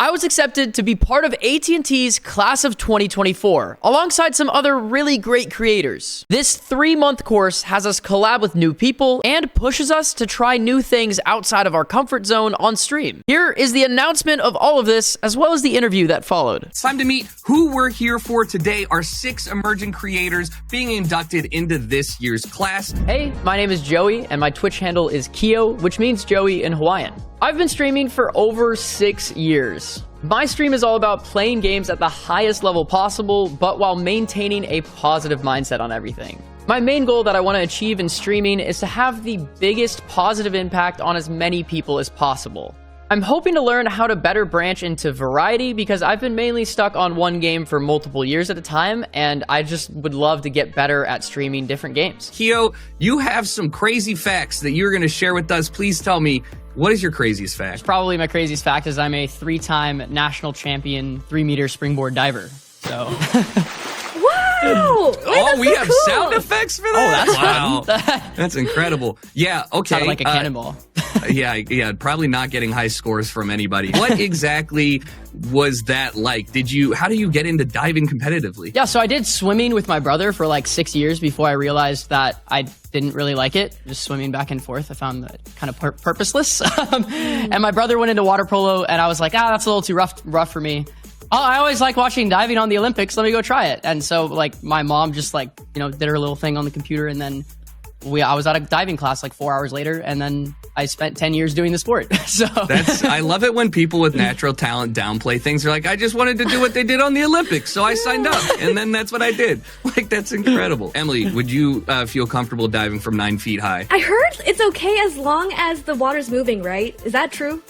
I was accepted to be part of AT&T's class of 2024, alongside some other really great creators. This 3-month course has us collab with new people and pushes us to try new things outside of our comfort zone on stream. Here is the announcement of all of this, as well as the interview that followed. It's time to meet who we're here for today, our 6 emerging creators being inducted into this year's class. Hey, my name is Joey, and my Twitch handle is Keeoh, which means Joey in Hawaiian. I've been streaming for over 6 years. My stream is all about playing games at the highest level possible, but while maintaining a positive mindset on everything. My main goal that I want to achieve in streaming is to have the biggest positive impact on as many people as possible. I'm hoping to learn how to better branch into variety because I've been mainly stuck on one game for multiple years at a time, and I just would love to get better at streaming different games. Keeoh, you have some crazy facts that you're going to share with us. Please tell me, what is your craziest fact? Probably my craziest fact is I'm a 3-time national champion 3-meter springboard diver. So... Wow! Wait, oh, we so have cool. sound effects for that? Oh, that's wow. That's incredible. Yeah, okay. Sounded like a cannonball. Yeah, probably not getting high scores from anybody. What exactly was that like? How do you get into diving competitively? Yeah, so I did swimming with my brother for like 6 years before I realized that I didn't really like it. Just swimming back and forth, I found that kind of purposeless. And my brother went into water polo, and I was like, that's a little too rough for me. Oh, I always like watching diving on the Olympics. Let me go try it. And so, like, my mom just, like, did her little thing on the computer, and then I was at a diving class, like, 4 hours later, and then I spent 10 years doing the sport. So I love it when people with natural talent downplay things. They're like, I just wanted to do what they did on the Olympics, so I signed up, and then that's what I did. Like, that's incredible. Emily, would you feel comfortable diving from 9 feet high? I heard it's okay as long as the water's moving, right? Is that true?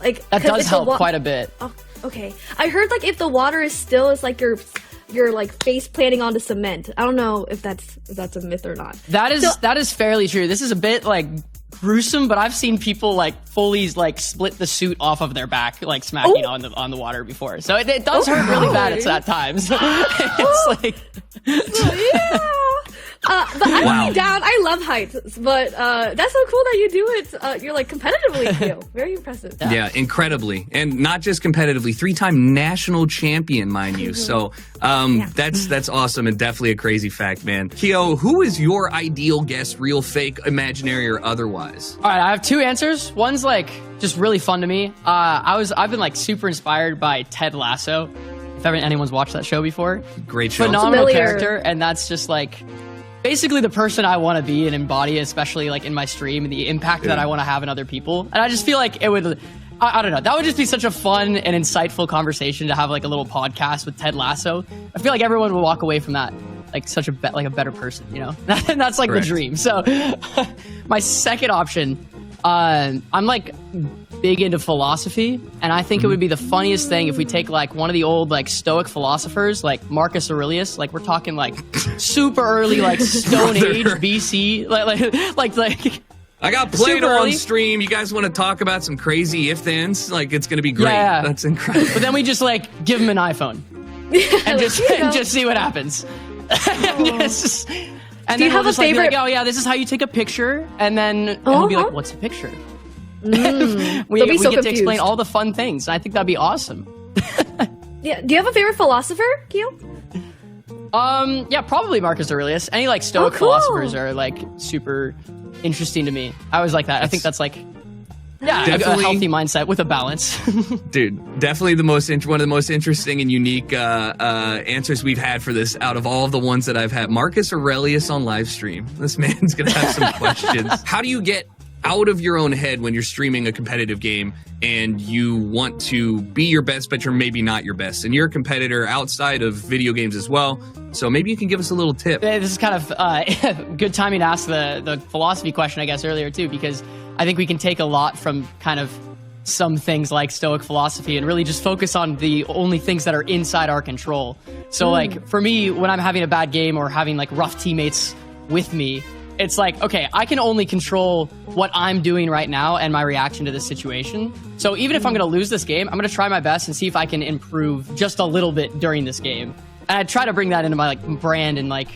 Like that does help quite a bit. Oh, okay. I heard like if the water is still, it's like you're like face planting onto cement. I don't know if that's a myth or not. That is fairly true. This is a bit like gruesome, but I've seen people like fully like split the suit off of their back, like smacking on the water before. So it does hurt really bad at times. It's like yeah. But I'm down. I love heights, but that's so cool that you do it. You're like competitively, too. Very impressive. Yeah, incredibly, and not just competitively. 3-time national champion, mind you. So that's awesome and definitely a crazy fact, man. Keeoh, who is your ideal guest? Real, fake, imaginary, or otherwise? All right, I have 2 answers. One's like just really fun to me. I've been like super inspired by Ted Lasso. If anyone's watched that show before, great show, phenomenal character, and that's just like. Basically the person I want to be and embody, especially like in my stream, and the impact that I want to have in other people. And I just feel like it would, I don't know, that would just be such a fun and insightful conversation to have like a little podcast with Ted Lasso. I feel like everyone would walk away from that like such a better person, and that's like the dream. So my second option, I'm like big into philosophy, and I think it would be the funniest thing if we take like one of the old like Stoic philosophers, like Marcus Aurelius, like we're talking like super early, like Stone Age BC, like. I got Plato on stream. You guys want to talk about some crazy if-thens? Like, it's going to be great. Yeah. That's incredible. But then we just like give him an iPhone and just see what happens. And then you have a favorite? Like, oh yeah, this is how you take a picture, and then he'll be like, "What's a picture?" We get to explain all the fun things. And I think that'd be awesome. Yeah. Do you have a favorite philosopher, Keeoh? Yeah, probably Marcus Aurelius. Any like Stoic philosophers are like super interesting to me. I always like that. I think that's like a healthy mindset with a balance. Dude, definitely one of the most interesting and unique answers we've had for this out of all of the ones that I've had. Marcus Aurelius on live stream. This man's gonna have some questions. How do you get out of your own head when you're streaming a competitive game and you want to be your best, but you're maybe not your best? And you're a competitor outside of video games as well. So maybe you can give us a little tip. This is kind of good timing to ask the philosophy question, I guess, earlier too, because I think we can take a lot from kind of some things like Stoic philosophy and really just focus on the only things that are inside our control. So like for me, when I'm having a bad game or having like rough teammates with me, it's like, okay, I can only control what I'm doing right now and my reaction to this situation. So even if I'm going to lose this game, I'm going to try my best and see if I can improve just a little bit during this game. And I try to bring that into my like brand and like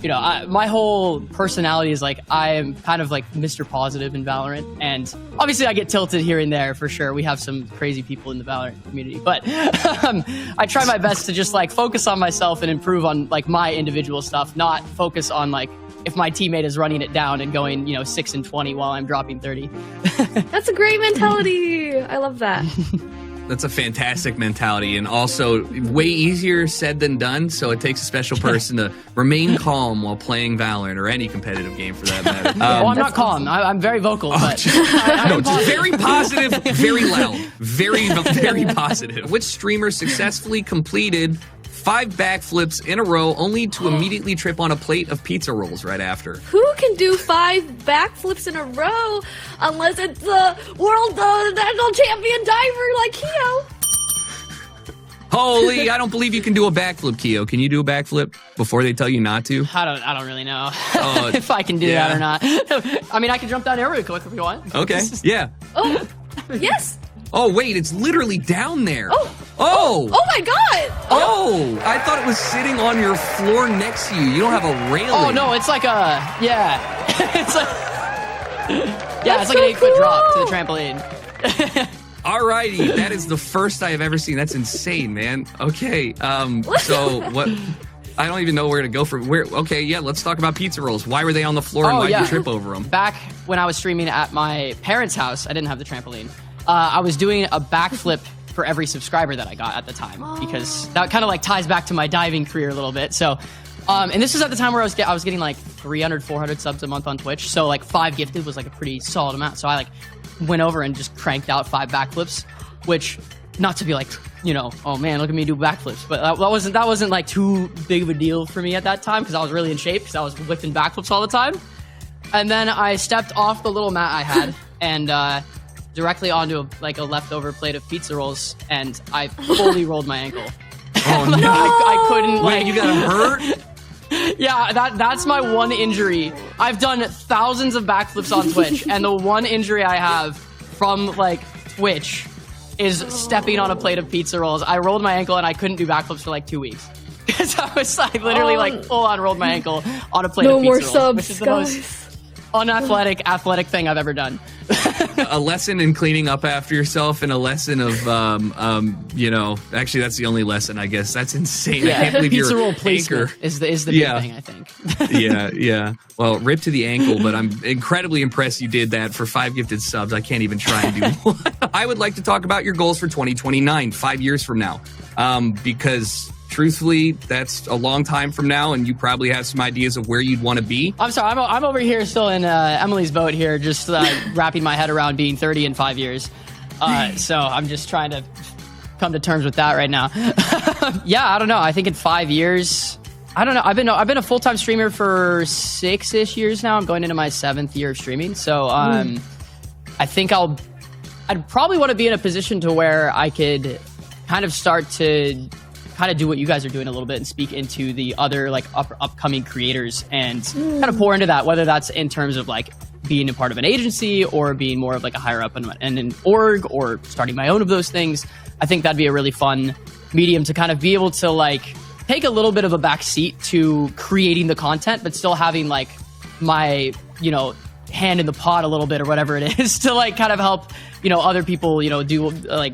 my whole personality is like, I am kind of like Mr. Positive in Valorant, and obviously I get tilted here and there for sure. We have some crazy people in the Valorant community, but I try my best to just like focus on myself and improve on like my individual stuff, not focus on like if my teammate is running it down and going, 6 and 20 while I'm dropping 30. That's a great mentality. I love that. That's a fantastic mentality, and also way easier said than done. So it takes a special person to remain calm while playing Valorant or any competitive game for that matter. Well, I'm not calm. I'm very vocal, but just very positive, very loud, very, very positive. Which streamer successfully completed 5 backflips in a row, only to immediately trip on a plate of pizza rolls right after? Who can do 5 backflips in a row unless it's the world national champion diver like Keeoh? Holy, I don't believe you can do a backflip, Keeoh. Can you do a backflip before they tell you not to? I don't really know if I can do that or not. I mean, I can jump down here really quick if you want. Okay, yeah. Oh, yes. Oh, wait, it's literally down there. Oh my God. Oh, I thought it was sitting on your floor next to you. You don't have a railing. Oh, no, it's like it's like, it's like so an 8-foot drop to the trampoline. Alrighty, that is the first I have ever seen. That's insane, man. Okay, so what? I don't even know where to go from. Where? Okay, yeah, let's talk about pizza rolls. Why were they on the floor and why'd you trip over them? Back when I was streaming at my parents' house, I didn't have the trampoline. I was doing a backflip for every subscriber that I got at the time, because that kind of like ties back to my diving career a little bit. So, and this was at the time where I was getting like 300, 400 subs a month on Twitch. So like 5 gifted was like a pretty solid amount. So I like went over and just cranked out 5 backflips, which, not to be like, oh man, look at me do backflips, but that wasn't like too big of a deal for me at that time, because I was really in shape, because I was lifting backflips all the time. And then I stepped off the little mat I had and directly onto a leftover plate of pizza rolls, and I fully rolled my ankle. Oh no! I couldn't. Wait, you got hurt? Yeah, that's my one injury. I've done thousands of backflips on Twitch, and the one injury I have from like Twitch is stepping on a plate of pizza rolls. I rolled my ankle and I couldn't do backflips for like 2 weeks. Because I was like literally like full on rolled my ankle on a plate of pizza rolls. No more subs, which is the guys. most athletic thing I've ever done. A lesson in cleaning up after yourself, and a lesson of actually that's the only lesson, I guess. That's insane. I can't believe pizza your roll placement anchor is the big thing, I think. yeah. Well, rip to the ankle, but I'm incredibly impressed you did that for 5 gifted subs. I can't even try and do one. I would like to talk about your goals for 2029, 5 years from now, because truthfully, that's a long time from now, and you probably have some ideas of where you'd want to be. I'm sorry, I'm over here still in Emily's boat here, just wrapping my head around being 30 in 5 years. So I'm just trying to come to terms with that right now. Yeah, I don't know. I think in 5 years, I don't know. I've been a full-time streamer for 6-ish years now. I'm going into my 7th year of streaming. So I think I'd probably want to be in a position to where I could kind of start to kind of do what you guys are doing a little bit and speak into the other like upcoming creators and kind of pour into that, whether that's in terms of like being a part of an agency or being more of like a higher up in an org or starting my own of those things. I think that'd be a really fun medium to kind of be able to like take a little bit of a back seat to creating the content, but still having like my, hand in the pot a little bit or whatever it is to like kind of help, other people, do like,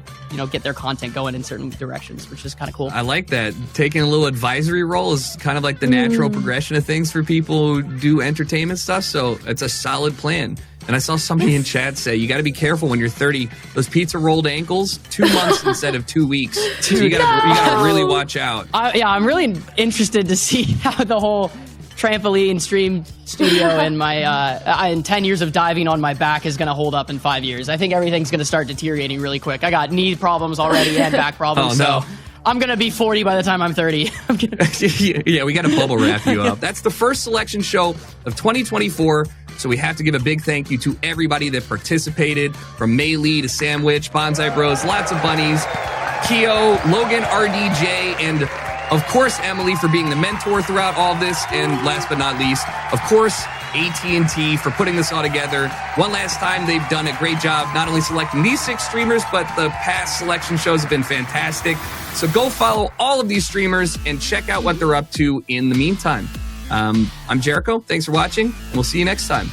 get their content going in certain directions, which is kind of cool. I like that. Taking a little advisory role is kind of like the natural progression of things for people who do entertainment stuff. So it's a solid plan. And I saw somebody in chat say, you got to be careful when you're 30. Those pizza rolled ankles, 2 months instead of 2 weeks. So you got to really watch out. I'm really interested to see how the whole trampoline stream studio and my in 10 years of diving on my back is going to hold up in 5 years. I think everything's going to start deteriorating really quick. I got knee problems already and back problems. Oh, no. So I'm going to be 40 by the time I'm 30. Yeah, we got to bubble wrap you up. That's the first selection show of 2024. So we have to give a big thank you to everybody that participated, from Mei Lee to Sandwich, Bonsai Bros, lots of bunnies, Keeoh, Logan, RDJ, and of course, Emily for being the mentor throughout all of this. And last but not least, of course, AT&T for putting this all together. One last time, they've done a great job not only selecting these 6 streamers, but the past selection shows have been fantastic. So go follow all of these streamers and check out what they're up to in the meantime. I'm Jericho. Thanks for watching, and we'll see you next time.